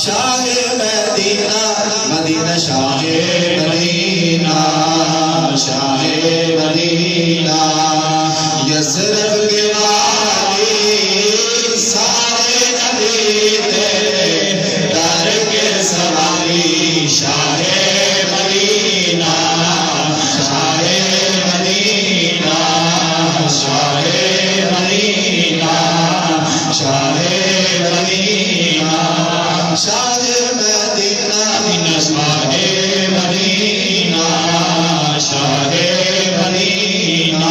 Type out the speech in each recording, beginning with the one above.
Shah Medina Medina शाहे Medina शाहे Medina यसरफ के वाली सारे नबी तेरे दर के सवारी शाहे मदीना शाहे मदीना शाहे मदीना शाहे मदीना शाहे मदीना शाहे मदीना शाहे मदीना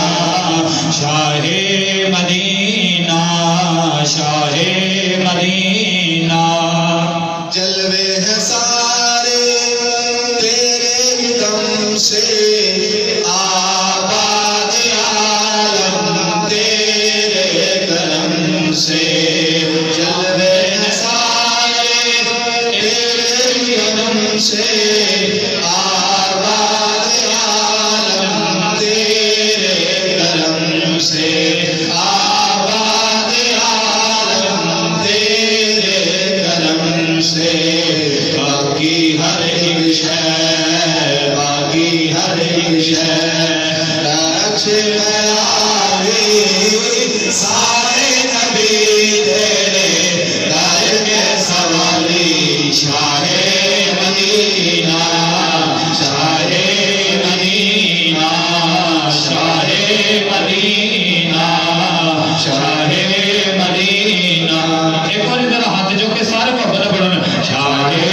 शाहे मदीना शाहे मदीना जलवे हैं सारे तेरे दम से आबाद आलम तेरे करम से जलवे हैं सारे तेरे दम से आबाद आलम तेरे करम से आबाद आलम तेरे करम से बाकी हर एक शय बाकी हर एक शय रक्ष आवे सारे नबी तेरे दर के सवाली शाहे मदीना शाहे मदीना शाहे मदीना शाहे मदीना। एक बार इधर हाथ जो के सारे मोहब्बत पढ़ो शाहे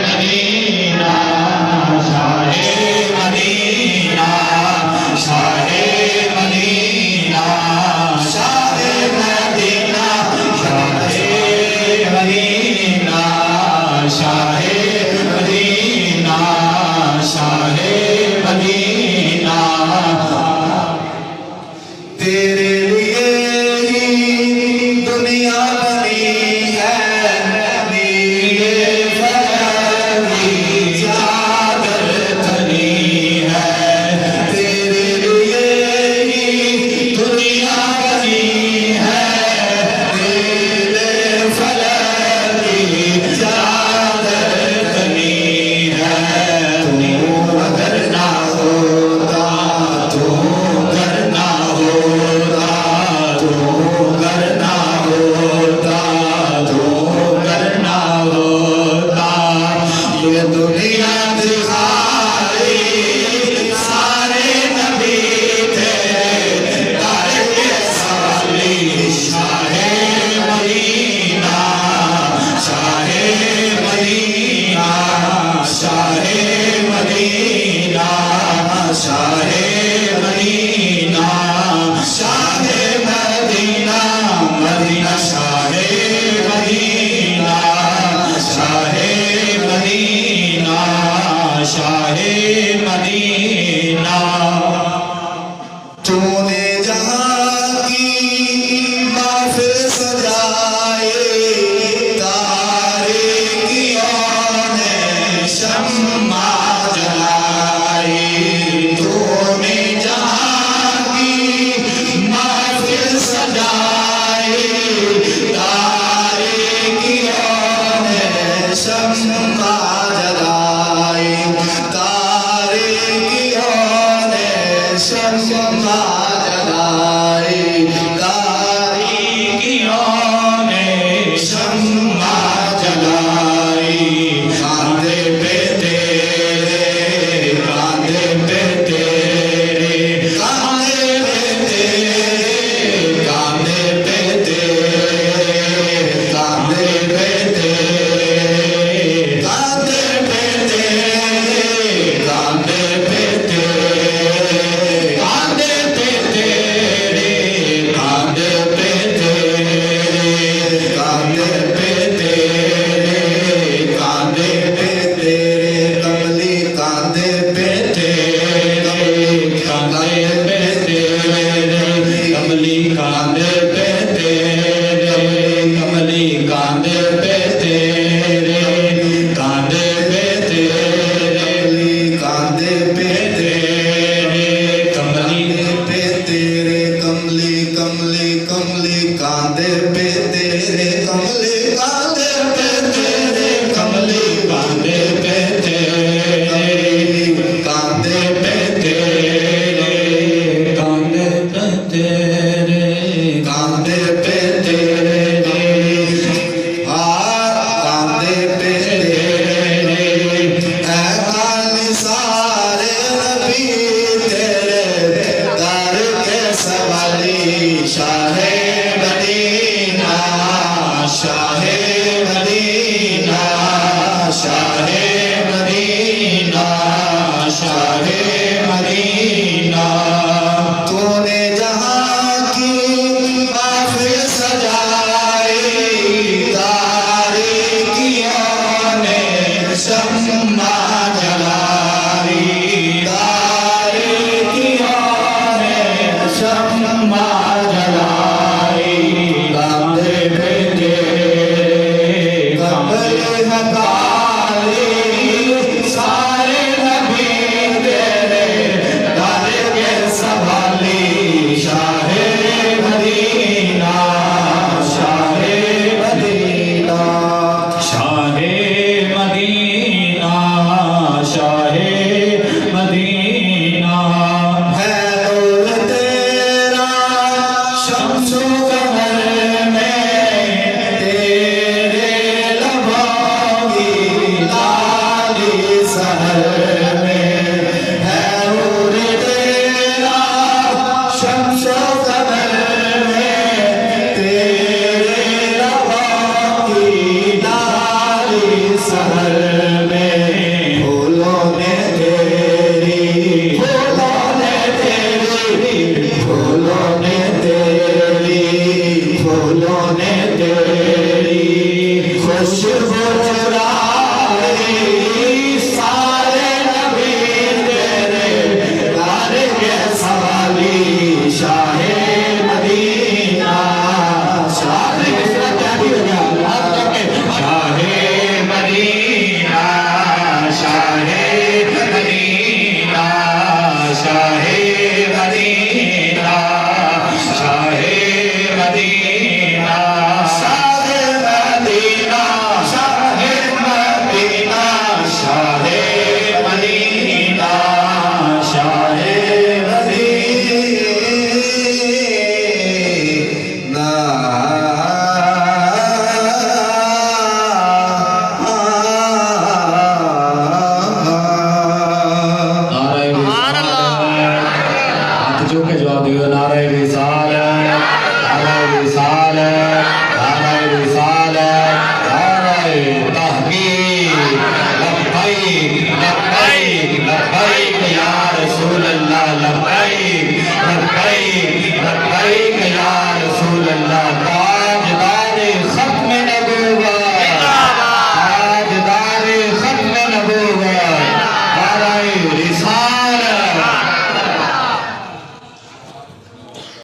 मदीना शाहे मदीना शाहे मदीना शाहे मदीना शाहे मदीना शाहे मदीना शाहे मदीना। तेरे लिए ही दुनिया बनी है नीले फलक की चादर तनी है तेरे लिए ही दुनिया बनी है नीले फलक की चादर तनी है। तू अगर ना होता तू अगर ना होता तू अगर ना होता तू अगर ना होता ये दुनिया दिखाई सारे नबी तेरे दर के सवाली शाहे मदीना शाहे मदीना शाहे मदीना शाहे मदीना शाहे मदीना मदीना शाहे मदीना शाहे मदीना शाहे मदीना। तूने जहां की महफिल सजाए तारे कियों ने शम्मा जलाई तूने जहां की महफिल सजाए तारे कियों ने शम्मा जलाई तारे कियों ने शम्मा जलाई तारे कियों ने शम्मा जलाई। कांधे पे तेरे कांधे पे तेरे कांधे पे तेरे कांधे पे तेरे कांधे पे तेरे कांधे मदीना शाहे मदीना शाहे मदीना तूने जहां की महफिल सजाई तारीकियों ने शम्मा जलाई तारीकियों ने शम्मा जलाई कांधे पे तेरे कमल हका